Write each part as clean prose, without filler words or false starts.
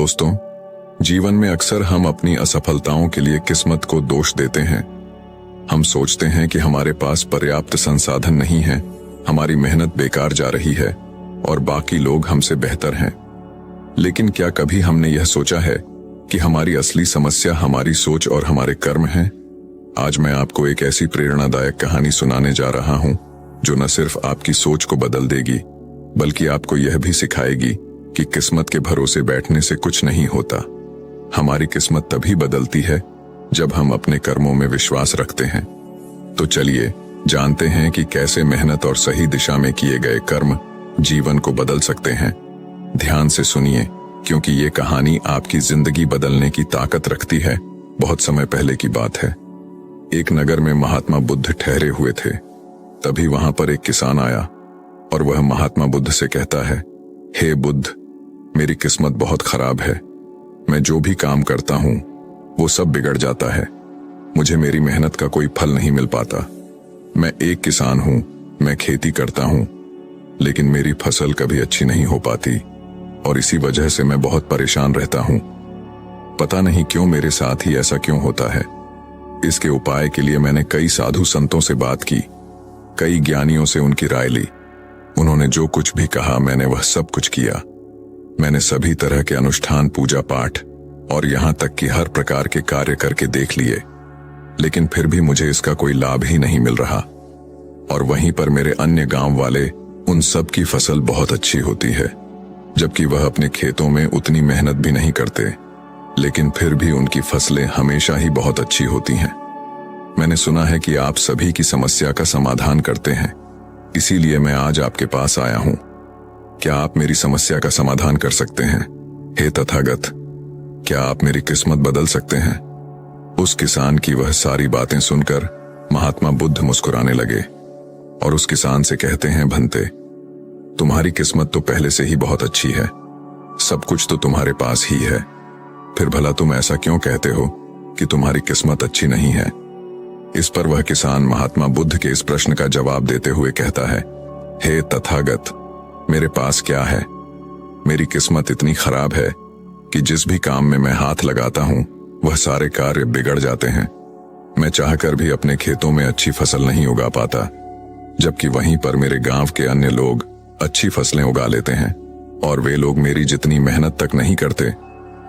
दोस्तों, जीवन में अक्सर हम अपनी असफलताओं के लिए किस्मत को दोष देते हैं। हम सोचते हैं कि हमारे पास पर्याप्त संसाधन नहीं है, हमारी मेहनत बेकार जा रही है और बाकी लोग हमसे बेहतर हैं। लेकिन क्या कभी हमने यह सोचा है कि हमारी असली समस्या हमारी सोच और हमारे कर्म हैं? आज मैं आपको एक ऐसी प्रेरणादायक कहानी सुनाने जा रहा हूं जो न सिर्फ आपकी सोच को बदल देगी, बल्कि आपको यह भी सिखाएगी कि किस्मत के भरोसे बैठने से कुछ नहीं होता। हमारी किस्मत तभी बदलती है जब हम अपने कर्मों में विश्वास रखते हैं। तो चलिए जानते हैं कि कैसे मेहनत और सही दिशा में किए गए कर्म जीवन को बदल सकते हैं। ध्यान से सुनिए, क्योंकि ये कहानी आपकी जिंदगी बदलने की ताकत रखती है। बहुत समय पहले की बात है। एक नगर में महात्मा बुद्ध ठहरे हुए थे। तभी वहां पर एक किसान आया और वह महात्मा बुद्ध से कहता है, हे बुद्ध, मेरी किस्मत बहुत खराब है। मैं जो भी काम करता हूं वो सब बिगड़ जाता है। मुझे मेरी मेहनत का कोई फल नहीं मिल पाता। मैं एक किसान हूं, मैं खेती करता हूं, लेकिन मेरी फसल कभी अच्छी नहीं हो पाती और इसी वजह से मैं बहुत परेशान रहता हूं। पता नहीं क्यों मेरे साथ ही ऐसा क्यों होता है। इसके उपाय के लिए मैंने कई साधु संतों से बात की, कई ज्ञानियों से उनकी राय ली। उन्होंने जो कुछ भी कहा मैंने वह सब कुछ किया। मैंने सभी तरह के अनुष्ठान, पूजा पाठ और यहां तक कि हर प्रकार के कार्य करके देख लिए, लेकिन फिर भी मुझे इसका कोई लाभ ही नहीं मिल रहा। और वहीं पर मेरे अन्य गांव वाले, उन सब की फसल बहुत अच्छी होती है, जबकि वह अपने खेतों में उतनी मेहनत भी नहीं करते, लेकिन फिर भी उनकी फसलें हमेशा ही बहुत अच्छी होती हैं। मैंने सुना है कि आप सभी की समस्या का समाधान करते हैं, इसीलिए मैं आज आपके पास आया हूं। क्या आप मेरी समस्या का समाधान कर सकते हैं? हे तथागत, क्या आप मेरी किस्मत बदल सकते हैं? उस किसान की वह सारी बातें सुनकर महात्मा बुद्ध मुस्कुराने लगे और उस किसान से कहते हैं, भंते, तुम्हारी किस्मत तो पहले से ही बहुत अच्छी है, सब कुछ तो तुम्हारे पास ही है, फिर भला तुम ऐसा क्यों कहते हो कि तुम्हारी किस्मत अच्छी नहीं है? इस पर वह किसान महात्मा बुद्ध के इस प्रश्न का जवाब देते हुए कहता है, हे तथागत, मेरे पास क्या है? मेरी किस्मत इतनी खराब है कि जिस भी काम में मैं हाथ लगाता हूं वह सारे कार्य बिगड़ जाते हैं। मैं चाहकर भी अपने खेतों में अच्छी फसल नहीं उगा पाता, जबकि वहीं पर मेरे गांव के अन्य लोग अच्छी फसलें उगा लेते हैं और वे लोग मेरी जितनी मेहनत तक नहीं करते।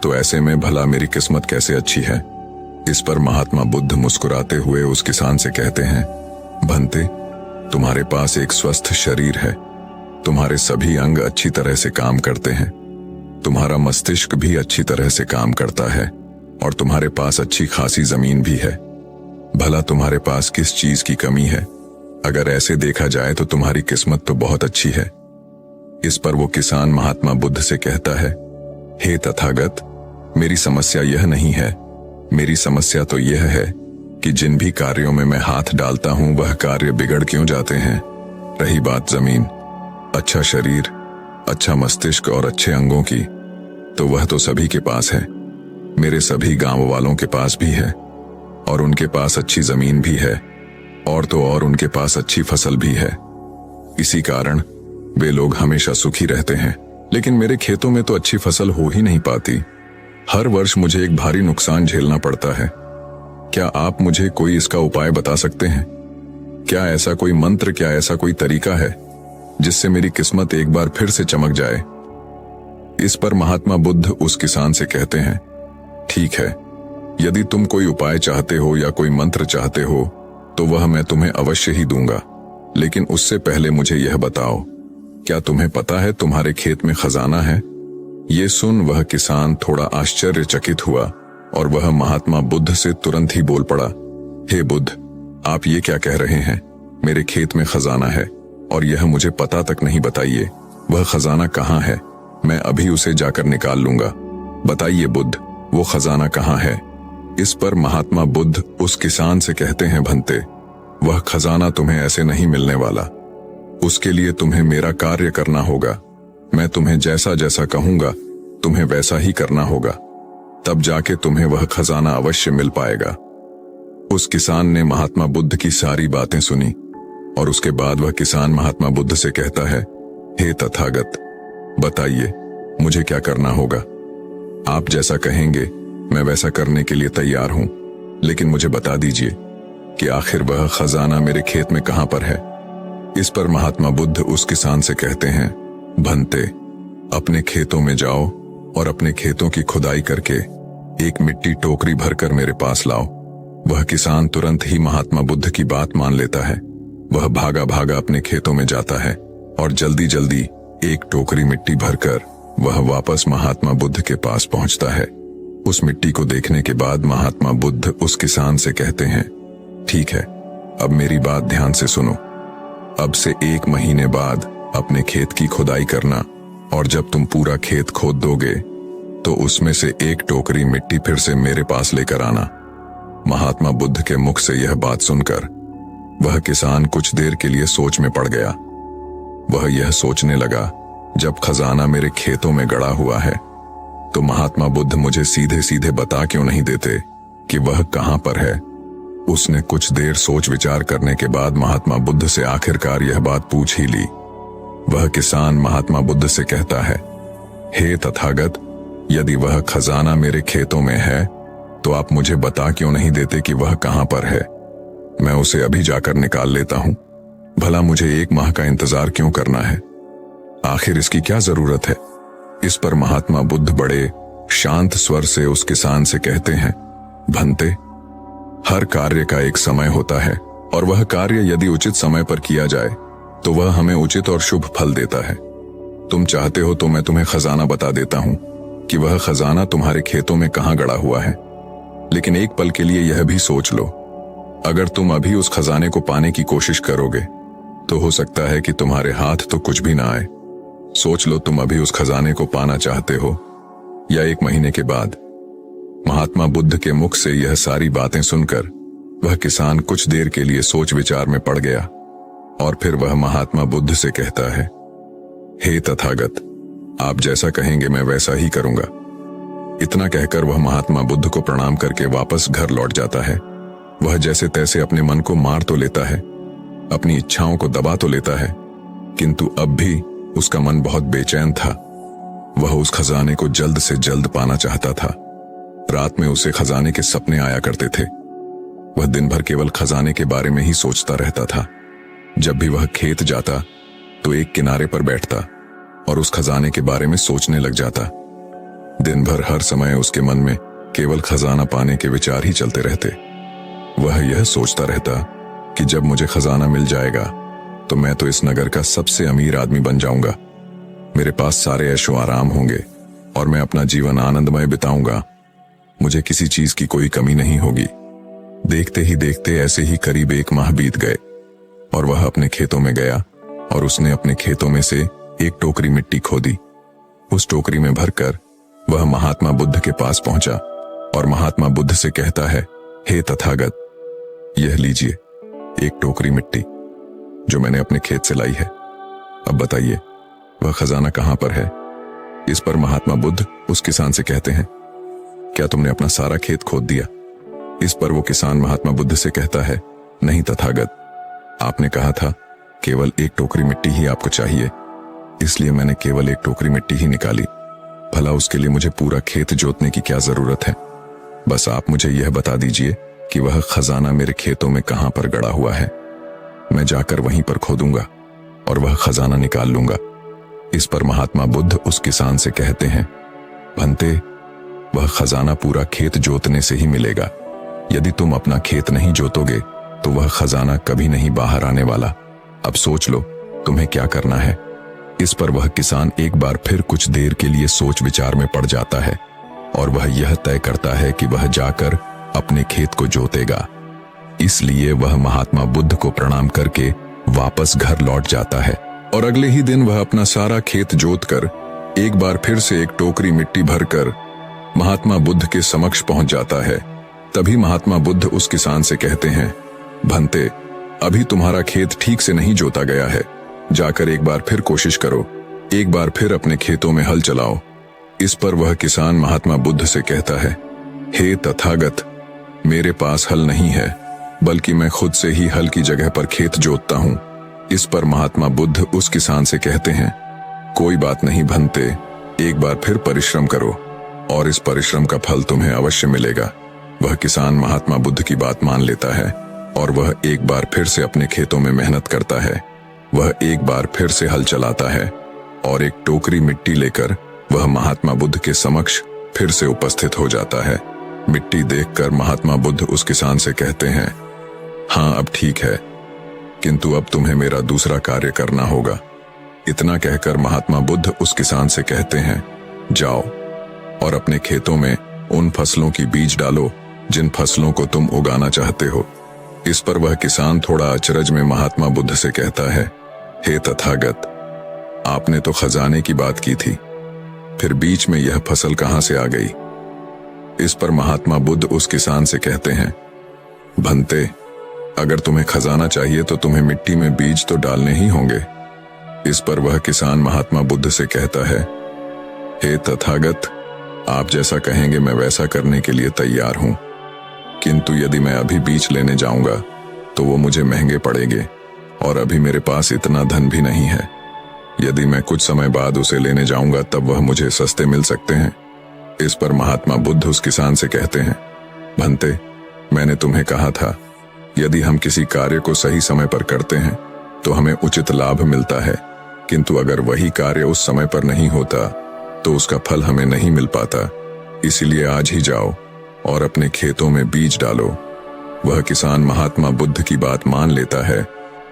तो ऐसे में भला मेरी किस्मत कैसे अच्छी है? इस पर महात्मा बुद्ध मुस्कुराते हुए उस किसान से कहते हैं, भंते, तुम्हारे पास एक स्वस्थ शरीर है, तुम्हारे सभी अंग अच्छी तरह से काम करते हैं, तुम्हारा मस्तिष्क भी अच्छी तरह से काम करता है और तुम्हारे पास अच्छी खासी जमीन भी है। भला तुम्हारे पास किस चीज की कमी है? अगर ऐसे देखा जाए तो तुम्हारी किस्मत तो बहुत अच्छी है। इस पर वो किसान महात्मा बुद्ध से कहता है, हे तथागत, मेरी समस्या यह नहीं है। मेरी समस्या तो यह है कि जिन भी कार्यों में मैं हाथ डालता हूं वह कार्य बिगड़ क्यों जाते हैं। रही बात जमीन, अच्छा शरीर, अच्छा मस्तिष्क और अच्छे अंगों की, तो वह तो सभी के पास है। मेरे सभी गांव वालों के पास भी है और उनके पास अच्छी जमीन भी है और तो और उनके पास अच्छी फसल भी है। इसी कारण वे लोग हमेशा सुखी रहते हैं, लेकिन मेरे खेतों में तो अच्छी फसल हो ही नहीं पाती। हर वर्ष मुझे एक भारी नुकसान झेलना पड़ता है। क्या आप मुझे कोई इसका उपाय बता सकते हैं? क्या ऐसा कोई मंत्र, क्या ऐसा कोई तरीका है जिससे मेरी किस्मत एक बार फिर से चमक जाए? इस पर महात्मा बुद्ध उस किसान से कहते हैं, ठीक है, यदि तुम कोई उपाय चाहते हो या कोई मंत्र चाहते हो तो वह मैं तुम्हें अवश्य ही दूंगा, लेकिन उससे पहले मुझे यह बताओ, क्या तुम्हें पता है तुम्हारे खेत में खजाना है? ये सुन वह किसान थोड़ा आश्चर्यचकित हुआ और वह महात्मा बुद्ध से तुरंत ही बोल पड़ा, हे बुद्ध, आप ये क्या कह रहे हैं? मेरे खेत में खजाना है और यह मुझे पता तक नहीं। बताइए, वह खजाना कहाँ है? मैं अभी उसे जाकर निकाल लूंगा। बताइए बुद्ध, वो खजाना कहाँ है? इस पर महात्मा बुद्ध उस किसान से कहते हैं, भंते, वह खजाना तुम्हें ऐसे नहीं मिलने वाला। उसके लिए तुम्हें मेरा कार्य करना होगा। मैं तुम्हें जैसा जैसा कहूंगा तुम्हें वैसा ही करना होगा, तब जाके तुम्हें वह खजाना अवश्य मिल पाएगा। उस किसान ने महात्मा बुद्ध की सारी बातें सुनी और उसके बाद वह किसान महात्मा बुद्ध से कहता है, हे तथागत, बताइए मुझे क्या करना होगा? आप जैसा कहेंगे मैं वैसा करने के लिए तैयार हूं, लेकिन मुझे बता दीजिए कि आखिर वह खजाना मेरे खेत में कहां पर है। इस पर महात्मा बुद्ध उस किसान से कहते हैं, भंते, अपने खेतों में जाओ और अपने खेतों की खुदाई करके एक मिट्टी टोकरी भरकर मेरे पास लाओ। वह किसान तुरंत ही महात्मा बुद्ध की बात मान लेता है। वह भागा भागा अपने खेतों में जाता है और जल्दी जल्दी एक टोकरी मिट्टी भरकर वह वापस महात्मा बुद्ध के पास पहुंचता है। उस मिट्टी को देखने के बाद महात्मा बुद्ध उस किसान से कहते हैं, ठीक है, अब मेरी बात ध्यान से सुनो। अब से 1 महीने बाद अपने खेत की खुदाई करना, और जब तुम पूरा खेत खोद दोगे तो उसमें से एक टोकरी मिट्टी फिर से मेरे पास लेकर आना। महात्मा बुद्ध के मुख से यह बात सुनकर वह किसान कुछ देर के लिए सोच में पड़ गया। वह यह सोचने लगा, जब खजाना मेरे खेतों में गड़ा हुआ है तो महात्मा बुद्ध मुझे सीधे सीधे बता क्यों नहीं देते कि वह कहां पर है। उसने कुछ देर सोच विचार करने के बाद महात्मा बुद्ध से आखिरकार यह बात पूछ ही ली। वह किसान महात्मा बुद्ध से कहता है, हे तथागत, यदि वह खजाना मेरे खेतों में है तो आप मुझे बता क्यों नहीं देते कि वह कहां पर है। मैं उसे अभी जाकर निकाल लेता हूं। भला मुझे 1 माह का इंतजार क्यों करना है? आखिर इसकी क्या जरूरत है? इस पर महात्मा बुद्ध बड़े शांत स्वर से उस किसान से कहते हैं, भंते, हर कार्य का एक समय होता है और वह कार्य यदि उचित समय पर किया जाए तो वह हमें उचित और शुभ फल देता है। तुम चाहते हो तो मैं तुम्हें खजाना बता देता हूं कि वह खजाना तुम्हारे खेतों में कहां गड़ा हुआ है। लेकिन एक पल के लिए यह भी सोच लो, अगर तुम अभी उस खजाने को पाने की कोशिश करोगे तो हो सकता है कि तुम्हारे हाथ तो कुछ भी ना आए। सोच लो, तुम अभी उस खजाने को पाना चाहते हो या 1 महीने के बाद। महात्मा बुद्ध के मुख से यह सारी बातें सुनकर वह किसान कुछ देर के लिए सोच विचार में पड़ गया और फिर वह महात्मा बुद्ध से कहता है, हे तथागत, आप जैसा कहेंगे मैं वैसा ही करूंगा। इतना कहकर वह महात्मा बुद्ध को प्रणाम करके वापस घर लौट जाता है। वह जैसे तैसे अपने मन को मार तो लेता है, अपनी इच्छाओं को दबा तो लेता है, किंतु अब भी उसका मन बहुत बेचैन था। वह उस खजाने को जल्द से जल्द पाना चाहता था। रात में उसे खजाने के सपने आया करते थे। वह दिन भर केवल खजाने के बारे में ही सोचता रहता था। जब भी वह खेत जाता तो एक किनारे पर बैठता और उस खजाने के बारे में सोचने लग जाता। दिन भर हर समय उसके मन में केवल खजाना पाने के विचार ही चलते रहते। वह यह सोचता रहता कि जब मुझे खजाना मिल जाएगा तो मैं तो इस नगर का सबसे अमीर आदमी बन जाऊंगा। मेरे पास सारे ऐशो आराम होंगे और मैं अपना जीवन आनंदमय बिताऊंगा। मुझे किसी चीज की कोई कमी नहीं होगी। देखते ही देखते ऐसे ही करीब 1 माह बीत गए और वह अपने खेतों में गया और उसने अपने खेतों में से एक टोकरी मिट्टी खोदी। उस टोकरी में भरकर वह महात्मा बुद्ध के पास पहुंचा और महात्मा बुद्ध से कहता है, हे तथागत, यह लीजिए एक टोकरी मिट्टी जो मैंने अपने खेत से लाई है। अब बताइए वह खजाना कहां पर है? इस पर महात्मा बुद्ध उस किसान से कहते हैं, क्या तुमने अपना सारा खेत खोद दिया? इस पर वो किसान महात्मा बुद्ध से कहता है, नहीं तथागत, आपने कहा था केवल एक टोकरी मिट्टी ही आपको चाहिए, इसलिए मैंने केवल एक टोकरी मिट्टी ही निकाली। भला उसके लिए मुझे पूरा खेत जोतने की क्या जरूरत है? बस आप मुझे यह बता दीजिए कि वह खजाना मेरे खेतों में कहां पर गड़ा हुआ है। मैं जाकर वहीं पर खोदूंगा और वह खजाना निकाल लूंगा। इस पर महात्मा बुद्ध उस किसान से कहते हैं, भंते, वह खजाना पूरा खेत जोतने से ही मिलेगा। यदि तुम अपना खेत नहीं जोतोगे तो वह खजाना कभी नहीं बाहर आने वाला। अब सोच लो तुम्हें क्या करना है। इस पर वह किसान एक बार फिर कुछ देर के लिए सोच विचार में पड़ जाता है और वह यह तय करता है कि वह जाकर अपने खेत को जोतेगा। इसलिए वह महात्मा बुद्ध को प्रणाम करके वापस घर लौट जाता है और अगले ही दिन वह अपना सारा खेत जोतकर एक बार फिर से एक टोकरी मिट्टी भरकर महात्मा बुद्ध के समक्ष पहुंच जाता है। तभी महात्मा बुद्ध उस किसान से कहते हैं, भंते, अभी तुम्हारा खेत ठीक से नहीं जोता गया है। जाकर एक बार फिर कोशिश करो, एक बार फिर अपने खेतों में हल चलाओ। इस पर वह किसान महात्मा बुद्ध से कहता है, हे तथागत, मेरे पास हल नहीं है, बल्कि मैं खुद से ही हल की जगह पर खेत जोतता हूं। इस पर महात्मा बुद्ध उस किसान से कहते हैं, कोई बात नहीं भंते, एक बार फिर परिश्रम करो और इस परिश्रम का फल तुम्हें अवश्य मिलेगा। वह किसान महात्मा बुद्ध की बात मान लेता है और वह एक बार फिर से अपने खेतों में मेहनत करता है। वह एक बार फिर से हल चलाता है और एक टोकरी मिट्टी लेकर वह महात्मा बुद्ध के समक्ष फिर से उपस्थित हो जाता है। मिट्टी देखकर महात्मा बुद्ध उस किसान से कहते हैं, हाँ अब ठीक है, किंतु अब तुम्हें मेरा दूसरा कार्य करना होगा। इतना कहकर महात्मा बुद्ध उस किसान से कहते हैं, जाओ और अपने खेतों में उन फसलों की बीज डालो जिन फसलों को तुम उगाना चाहते हो। इस पर वह किसान थोड़ा अचरज में महात्मा बुद्ध से कहता है, हे तथागत, आपने तो खजाने की बात की थी, फिर बीच में यह फसल कहां से आ गई? इस पर महात्मा बुद्ध उस किसान से कहते हैं, भंते, अगर तुम्हें खजाना चाहिए तो तुम्हें मिट्टी में बीज तो डालने ही होंगे। इस पर वह किसान महात्मा बुद्ध से कहता है, हे तथागत, आप जैसा कहेंगे मैं वैसा करने के लिए तैयार हूं, किंतु यदि मैं अभी बीज लेने जाऊंगा तो वो मुझे महंगे पड़ेंगे और अभी मेरे पास इतना धन भी नहीं है। यदि मैं कुछ समय बाद उसे लेने जाऊंगा तब वह मुझे सस्ते मिल सकते हैं। इस पर महात्मा बुद्ध उस किसान से कहते हैं, भंते, मैंने तुम्हें कहा था यदि हम किसी कार्य को सही समय पर करते हैं तो हमें उचित लाभ मिलता है, किंतु अगर वही कार्य उस समय पर नहीं होता तो उसका फल हमें नहीं मिल पाता। इसीलिए आज ही जाओ और अपने खेतों में बीज डालो। वह किसान महात्मा बुद्ध की बात मान लेता है।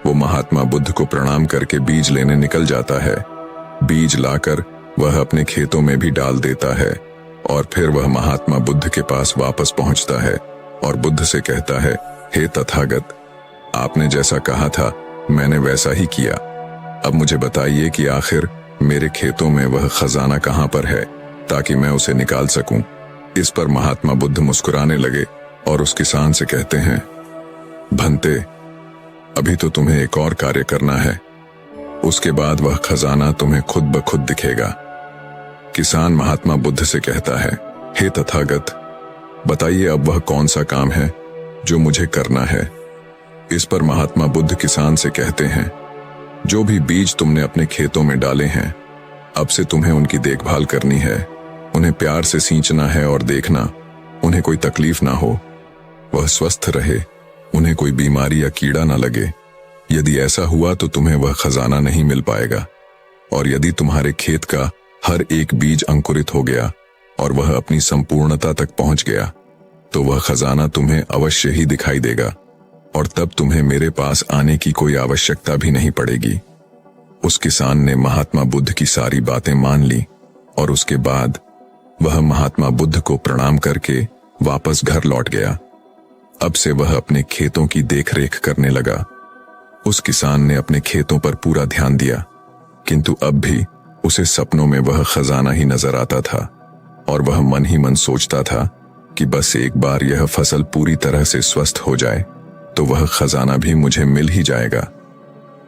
वो महात्मा बुद्ध को प्रणाम करके बीज लेने निकल जाता है। बीज लाकर वह अपने खेतों में भी डाल देता है और फिर वह महात्मा बुद्ध के पास वापस पहुंचता है और बुद्ध से कहता है, हे तथागत, आपने जैसा कहा था मैंने वैसा ही किया। अब मुझे बताइए कि आखिर मेरे खेतों में वह खजाना कहां पर है ताकि मैं उसे निकाल सकूं। इस पर महात्मा बुद्ध मुस्कुराने लगे और उस किसान से कहते हैं, भंते, अभी तो तुम्हें एक और कार्य करना है, उसके बाद वह खजाना तुम्हें खुद ब खुद दिखेगा। किसान महात्मा बुद्ध से कहता है, हे तथागत, बताइए अब वह कौन सा काम है जो मुझे करना है। इस पर महात्मा बुद्ध किसान से कहते हैं, जो भी बीज तुमने अपने खेतों में डाले हैं, अब से तुम्हें उनकी देखभाल करनी है। उन्हें प्यार से सींचना है और देखना उन्हें कोई तकलीफ ना हो, वह स्वस्थ रहे, उन्हें कोई बीमारी या कीड़ा ना लगे। यदि ऐसा हुआ तो तुम्हें वह खजाना नहीं मिल पाएगा, और यदि तुम्हारे खेत का हर एक बीज अंकुरित हो गया और वह अपनी संपूर्णता तक पहुंच गया तो वह खजाना तुम्हें अवश्य ही दिखाई देगा और तब तुम्हें मेरे पास आने की कोई आवश्यकता भी नहीं पड़ेगी। उस किसान ने महात्मा बुद्ध की सारी बातें मान ली और उसके बाद वह महात्मा बुद्ध को प्रणाम करके वापस घर लौट गया। अब से वह अपने खेतों की देखरेख करने लगा। उस किसान ने अपने खेतों पर पूरा ध्यान दिया, किंतु अब भी उसे सपनों में वह खजाना ही नजर आता था और वह मन ही मन सोचता था कि बस एक बार यह फसल पूरी तरह से स्वस्थ हो जाए तो वह खजाना भी मुझे मिल ही जाएगा।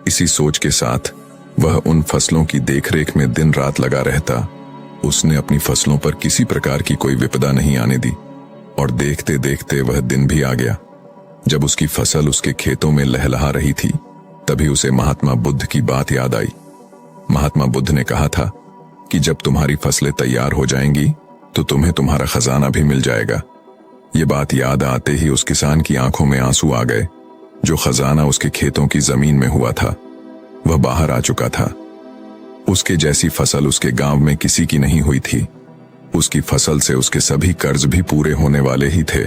इसी सोच के साथ वह उन फसलों की देखरेख में दिन रात लगा रहता। उसने अपनी फसलों पर किसी प्रकार की कोई विपदा नहीं आने दी और देखते देखते वह दिन भी आ गया। जब उसकी फसल उसके खेतों में लहलहा रही थी तभी उसे महात्मा बुद्ध की बात याद आई। महात्मा बुद्ध ने कहा था कि जब तुम्हारी फसलें तैयार हो जाएंगी तो तुम्हें तुम्हारा खजाना भी मिल जाएगा। ये बात याद आते ही उस किसान की आंखों में आंसू आ गए। जो खजाना उसके खेतों की जमीन में हुआ था वह बाहर आ चुका था। उसके जैसी फसल उसके गांव में किसी की नहीं हुई थी। उसकी फसल से उसके सभी कर्ज भी पूरे होने वाले ही थे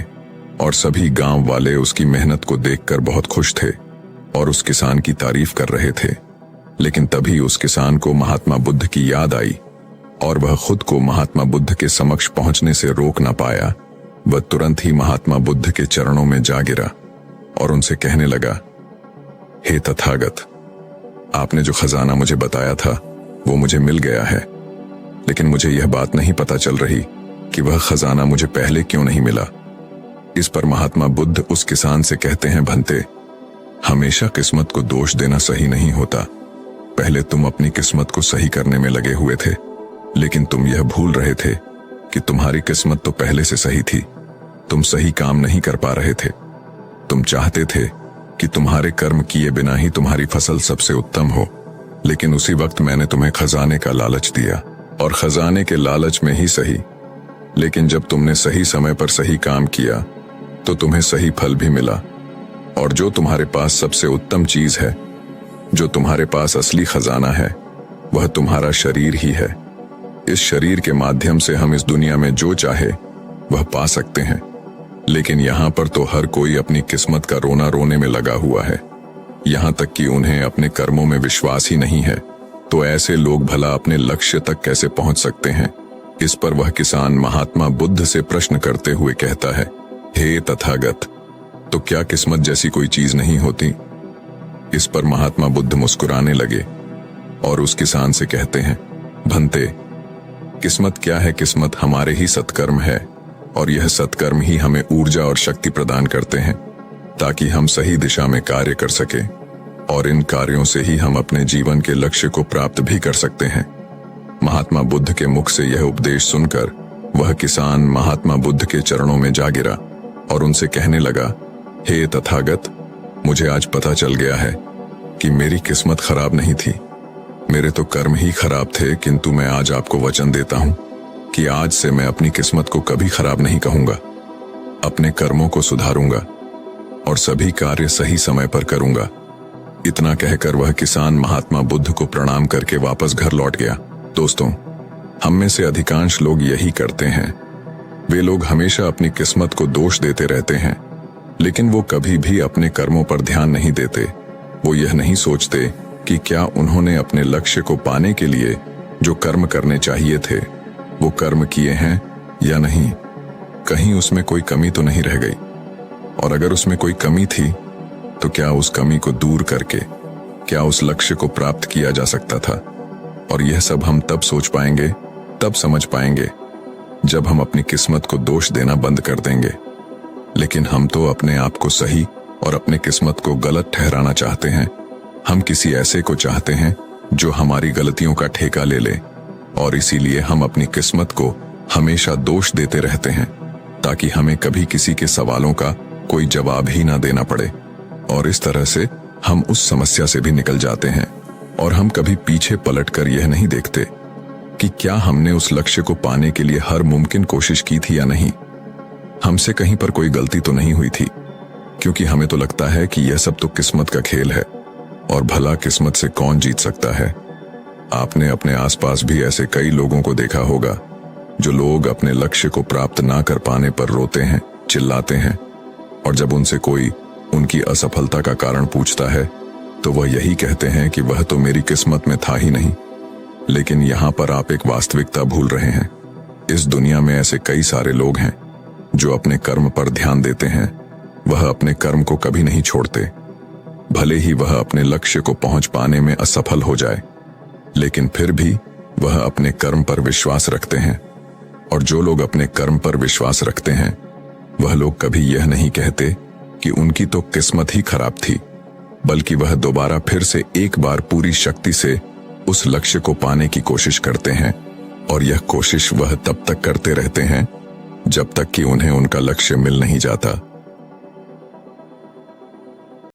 और सभी गांव वाले उसकी मेहनत को देखकर बहुत खुश थे और उस किसान की तारीफ कर रहे थे। लेकिन तभी उस किसान को महात्मा बुद्ध की याद आई और वह खुद को महात्मा बुद्ध के समक्ष पहुंचने से रोक न पाया। वह तुरंत ही महात्मा बुद्ध के चरणों में जा गिरा और उनसे कहने लगा, हे तथागत, आपने जो खजाना मुझे बताया था वो मुझे मिल गया है, लेकिन मुझे यह बात नहीं पता चल रही कि वह खजाना मुझे पहले क्यों नहीं मिला। इस पर महात्मा बुद्ध उस किसान से कहते हैं, भंते, हमेशा किस्मत को दोष देना सही नहीं होता। पहले तुम अपनी किस्मत को सही करने में लगे हुए थे, लेकिन तुम यह भूल रहे थे कि तुम्हारी किस्मत तो पहले से सही थी। तुम सही काम नहीं कर पा रहे थे। तुम चाहते थे कि तुम्हारे कर्म किए बिना ही तुम्हारी फसल सबसे उत्तम हो, लेकिन उसी वक्त मैंने तुम्हें खजाने का लालच दिया और खजाने के लालच में ही सही, लेकिन जब तुमने सही समय पर सही काम किया तो तुम्हें सही फल भी मिला। और जो तुम्हारे पास सबसे उत्तम चीज है, जो तुम्हारे पास असली खजाना है, वह तुम्हारा शरीर ही है। इस शरीर के माध्यम से हम इस दुनिया में जो चाहे वह पा सकते हैं, लेकिन यहाँ पर तो हर कोई अपनी किस्मत का रोना रोने में लगा हुआ है। यहाँ तक कि उन्हें अपने कर्मों में विश्वास ही नहीं है, तो ऐसे लोग भला अपने लक्ष्य तक कैसे पहुंच सकते हैं? इस पर वह किसान महात्मा बुद्ध से प्रश्न करते हुए कहता है, हे तथागत, तो क्या किस्मत जैसी कोई चीज नहीं होती? इस पर महात्मा बुद्ध मुस्कुराने लगे और उस किसान से कहते हैं, भंते, किस्मत क्या है? किस्मत हमारे ही सत्कर्म है, और यह सत्कर्म ही हमें ऊर्जा और शक्ति प्रदान करते हैं ताकि हम सही दिशा में कार्य कर सके, और इन कार्यों से ही हम अपने जीवन के लक्ष्य को प्राप्त भी कर सकते हैं। महात्मा बुद्ध के मुख से यह उपदेश सुनकर वह किसान महात्मा बुद्ध के चरणों में जा गिरा और उनसे कहने लगा, हे तथागत, मुझे आज पता चल गया है कि मेरी किस्मत खराब नहीं थी, मेरे तो कर्म ही खराब थे, किंतु मैं आज आपको वचन देता हूं कि आज से मैं अपनी किस्मत को कभी खराब नहीं कहूंगा। अपने कर्मों को सुधारूंगा और सभी कार्य सही समय पर करूंगा। इतना कहकर वह किसान महात्मा बुद्ध को प्रणाम करके वापस घर लौट गया। दोस्तों, हम में से अधिकांश लोग यही करते हैं। वे लोग हमेशा अपनी किस्मत को दोष देते रहते हैं, लेकिन वो कभी भी अपने कर्मों पर ध्यान नहीं देते। वो यह नहीं सोचते कि क्या उन्होंने अपने लक्ष्य को पाने के लिए जो कर्म करने चाहिए थे वो कर्म किए हैं या नहीं, कहीं उसमें कोई कमी तो नहीं रह गई, और अगर उसमें कोई कमी थी तो क्या उस कमी को दूर करके क्या उस लक्ष्य को प्राप्त किया जा सकता था। और यह सब हम तब सोच पाएंगे, तब समझ पाएंगे जब हम अपनी किस्मत को दोष देना बंद कर देंगे। लेकिन हम तो अपने आप को सही और अपने किस्मत को गलत ठहराना चाहते हैं। हम किसी ऐसे को चाहते हैं जो हमारी गलतियों का ठेका ले ले, और इसीलिए हम अपनी किस्मत को हमेशा दोष देते रहते हैं ताकि हमें कभी किसी के सवालों का कोई जवाब ही ना देना पड़े। और इस तरह से हम उस समस्या से भी निकल जाते हैं, और हम कभी पीछे पलटकर यह नहीं देखते कि क्या हमने उस लक्ष्य को पाने के लिए हर मुमकिन कोशिश की थी या नहीं। हमसे कहीं पर कोई गलती तो नहीं हुई थी, क्योंकि हमें तो लगता है कि यह सब तो किस्मत का खेल है, और भला किस्मत से कौन जीत सकता है। आपने अपने आसपास भी ऐसे कई लोगों को देखा होगा जो लोग अपने लक्ष्य को प्राप्त ना कर पाने पर रोते हैं, चिल्लाते हैं, और जब उनसे कोई उनकी असफलता का कारण पूछता है तो वह यही कहते हैं कि वह तो मेरी किस्मत में था ही नहीं। लेकिन यहाँ पर आप एक वास्तविकता भूल रहे हैं। इस दुनिया में ऐसे कई सारे लोग हैं जो अपने कर्म पर ध्यान देते हैं। वह अपने कर्म को कभी नहीं छोड़ते, भले ही वह अपने लक्ष्य को पहुंच पाने में असफल हो जाए, लेकिन फिर भी वह अपने कर्म पर विश्वास रखते हैं। और जो लोग अपने कर्म पर विश्वास रखते हैं, वह लोग कभी यह नहीं कहते कि उनकी तो किस्मत ही खराब थी, बल्कि वह दोबारा फिर से एक बार पूरी शक्ति से उस लक्ष्य को पाने की कोशिश करते हैं। और यह कोशिश वह तब तक करते रहते हैं जब तक कि उन्हें उनका लक्ष्य मिल नहीं जाता।